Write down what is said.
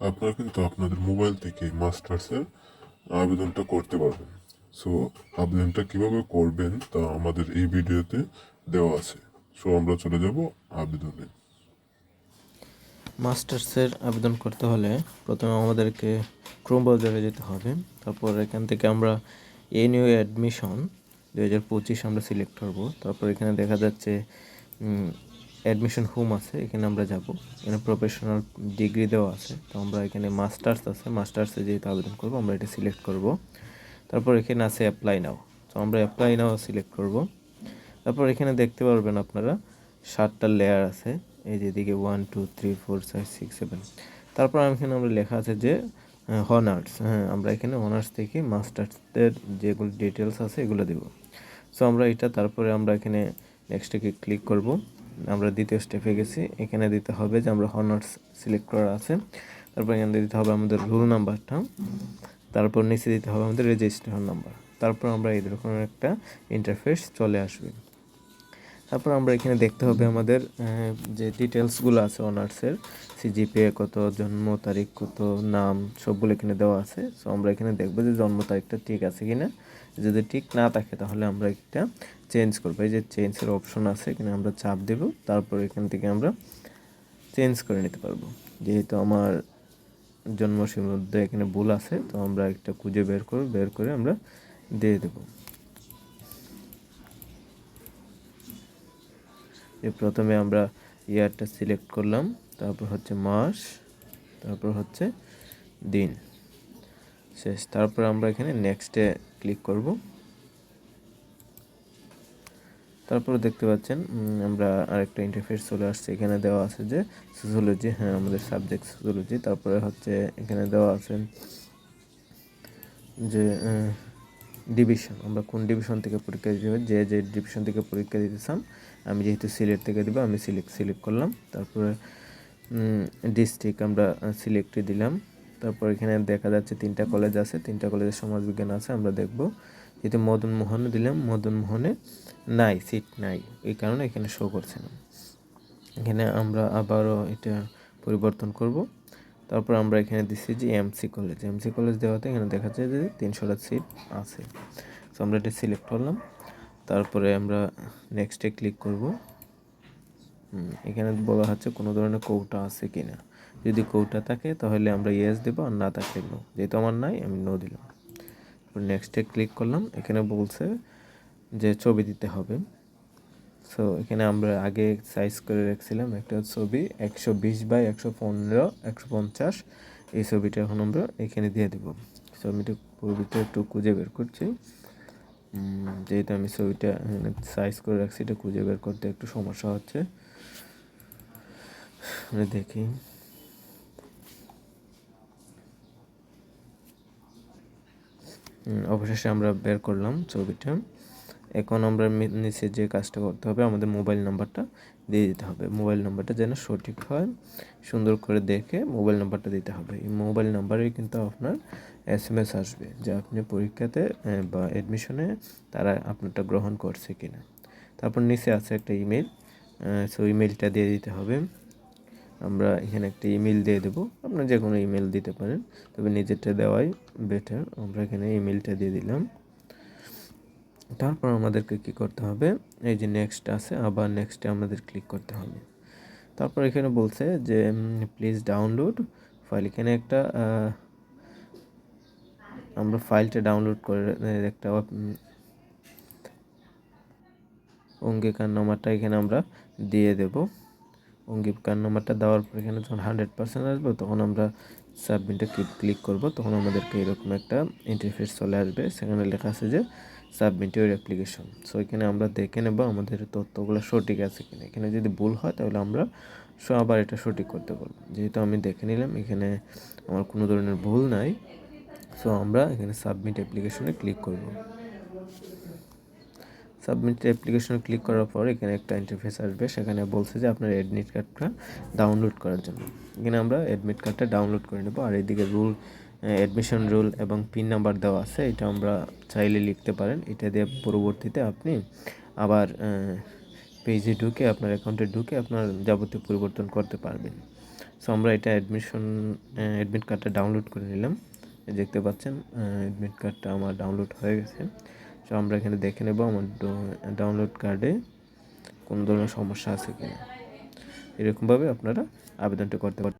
আপনারা কিন্তু আপনাদের মোবাইল থেকে মাস্টার্সের আবেদনটা করতে পারবেন। সো আবেদনটা কিভাবে করবেন তা আমাদের এই ভিডিওতে দেওয়া আছে। সো আমরা চলে যাব আবেদনে। মাস্টার্সের আবেদন করতে হলে প্রথমে আমাদেরকে ক্রোম ব্রাউজারে যেতে হবে। তারপর এখান থেকে আমরা নিউ অ্যাডমিশন 2025 আমরা সিলেক্ট করব। তারপর এখানে দেখা যাচ্ছে অ্যাডমিশন হোম আছে, এখানে আমরা যাব। এখানে প্রফেশনাল ডিগ্রি দেওয়া আছে, তো আমরা এখানে মাস্টার্স আছে, মাস্টার্সে যেহেতু আবেদন করব আমরা এটা সিলেক্ট করব। তারপর এখানে আছে অ্যাপ্লাই নাও, তো আমরা অ্যাপ্লাই নাও সিলেক্ট করব। তারপর এখানে দেখতে পারবেন আপনারা 7টা লেয়ার আছে, এই যে এদিকে 1 2 3 4 5 6 7। তারপর এখানে আমরা লেখা আছে যে হনার্স, আমরা এখানে অনার্স থেকে মাস্টার্সের যেগুলো ডিটেলস আছে এগুলো দেব। সো আমরা এটা তারপরে আমরা এখানে নেক্সটে ক্লিক করব। আমরা দ্বিতীয় স্টেপে গেছি, এখানে দিতে হবে যে আমরা হনার্স সিলেক্ট করা আছে। তারপর এখানে দিতে হবে আমাদের রোল নাম্বারটা, তারপর নিচে দিতে হবে আমাদের রেজিস্ট্রেশন নাম্বার। তারপর আমরা এরকম একটা ইন্টারফেস চলে আসবে। তারপর আমরা এখানে দেখতে হবে আমাদের যে ডিটেলসগুলো আছে অনার্সের, সিজিপিএ কত, জন্ম তারিখ কত, নাম, সবগুলো এখানে দেওয়া আছে। সো আমরা এখানে দেখবো যে জন্ম তারিখটা ঠিক আছে কিনা। যদি ঠিক না থাকে তাহলে আমরা একটা চেঞ্জ করবো। এই যে চেঞ্জের অপশন আছে, এখানে আমরা চাপ দেব। তারপর এখান থেকে আমরা চেঞ্জ করে নিতে পারবো। যেহেতু আমার জন্মসূচির মধ্যে এখানে ভুল আছে, তো আমরা একটা খুঁজে বের করে আমরা দিয়ে দেবো। প্রথমে আমরা ইয়ারটা সিলেক্ট করলাম, তারপর হচ্ছে মাস, তারপর হচ্ছে দিন, শেষ। তারপর আমরা এখানে নেক্সটে ক্লিক করব। তারপর দেখতে পাচ্ছেন আমরা আরেকটা ইন্টারফেস চলে আসছে। এখানে দেওয়া আছে যে সোশিওলজি, আমাদের সাবজেক্ট সোশিওলজি। তারপরে হচ্ছে এখানে দেওয়া আছে যে ডিভিশন, আমরা কোন ডিভিশন থেকে পরীক্ষা দিতে হবে। যে ডিভিশন থেকে পরীক্ষা দিতে চান, আমি যেহেতু সিলেট থেকে দেবো আমি সিলেক্ট করলাম। তারপরে ডিস্ট্রিক্ট আমরা সিলেক্টে দিলাম। তারপর এখানে দেখা যাচ্ছে 3টা কলেজ আছে, 3টা কলেজের সমাজবিজ্ঞান আছে, আমরা দেখব। যেহেতু মদন মোহনে দিলাম, মদন মোহনে নাই, সিট নাই, এই কারণে এখানে শো করছে না। এখানে আমরা আবারও এটা পরিবর্তন করব। তারপর আমরা এখানে দিচ্ছি যে এমসি কলেজ দেওয়াতে এখানে দেখা যায় যে 300টা সিট আছে। সো আমরা এটা সিলেক্ট করলাম। তারপরে আমরা নেক্সটে ক্লিক করব। এখানে বলা হচ্ছে কোনো ধরনের কোটা আছে কিনা। যদি কোটা থাকে তাহলে আমরা ইয়েস দেবো, আর না থাকলে নো। যেহেতু আমার নাই আমি নো দিলাম। নেক্সটে ক্লিক করলাম। এখানে বলছে যে ছবি দিতে হবে। সো এখানে আমরা আগে সাইজ করে রাখছিলাম একটা ছবি 120x115 এই ছবিটা এখন আমরা এখানে দিয়ে দেবো। ছবিটা ছবিটা একটু খুঁজে বের করছি, যেহেতু আমি ছবিটা সাইজ করে রাখছি, এটা খুঁজে বের করতে একটু সমস্যা হচ্ছে। দেখি, অবশেষে আমরা বের করলাম ছবিটা। এখন আমরা নিচে যে কাজটা করতে হবে, আমাদের মোবাইল নাম্বারটা দিয়ে দিতে হবে। মোবাইল নাম্বারটা যেন সঠিক হয়, সুন্দর করে দেখে মোবাইল নাম্বারটা দিতে হবে। এই মোবাইল নাম্বারেই কিন্তু আপনার SMS আসবে যে আপনি পরীক্ষাতে বা অ্যাডমিশনে তারা আপনারটা গ্রহণ করছে কিনা। তারপর নিচে আছে একটা ইমেল, সো ইমেলটা দিয়ে দিতে হবে। আমরা এখানে একটা ইমেল দিয়ে দেবো, আপনারা যে কোনো ইমেল দিতে পারেন, তবে নিজেরটা দেওয়াই বেটার। আমরা এখানে ইমেলটা দিয়ে দিলাম। তারপর আমাদেরকে কি করতে হবে, এই যে নেক্সট আছে, আবার নেক্সটে আমাদের ক্লিক করতে হবে। তারপর এখানে বলছে যে প্লিজ ডাউনলোড ফাইল। এখানে একটা আমরা ফাইলটা ডাউনলোড করে একটা অঙ্গীকার নামাটা এখানে আমরা দিয়ে দেব। অঙ্গীকার নামাটা দেওয়ার পর এখানে যখন 100% আসবে তখন আমরা সাবমিটে ক্লিক করব। তখন আমাদেরকে এরকম একটা ইন্টারফেস চলে আসবে, সেখানে লেখা আছে যে সাবমিট ইউর অ্যাপ্লিকেশন। সো এখানে আমরা দেখে নেব আমাদের তথ্যগুলো সঠিক আছে কিনা। এখানে যদি ভুল হয় তাহলে আমরা আবার এটা সঠিক করতে বলব। যেহেতু আমি দেখে নিলাম এখানে আমার কোনো ধরনের ভুল নাই, সো আমরা এখানে সাবমিট অ্যাপ্লিকেশনে ক্লিক করব। সাবমিট অ্যাপ্লিকেশনে ক্লিক করার পর এখানে একটা ইন্টারফেস আসবে, সেখানে বলছে যে আপনার অ্যাডমিট কার্ডটা ডাউনলোড করার জন্য। এখানে আমরা অ্যাডমিট কার্ডটা ডাউনলোড করে নেব। আর এইদিকে অ্যাডমিশন রুল এবং পিন নাম্বার দেওয়া আছে, এটা আমরা চাইলে লিখতে পারেন। এটা দিয়ে পরবর্তীতে আপনি আবার পেজে ঢুকে আপনার অ্যাকাউন্টে ঢুকে আপনার যাবতীয় পরিবর্তন করতে পারবেন। সো আমরা এটা অ্যাডমিট কার্ডটা ডাউনলোড করে নিলাম। এই দেখতে পাচ্ছেন অ্যাডমিট কার্ডটা আমার ডাউনলোড হয়ে গেছে। সো আমরা এখানে দেখে নেব আমার ডাউনলোড কার্ডে কোন ধরনের সমস্যা আছে কিনা। এরকমভাবে আপনারা আবেদনটা করতে পারেন।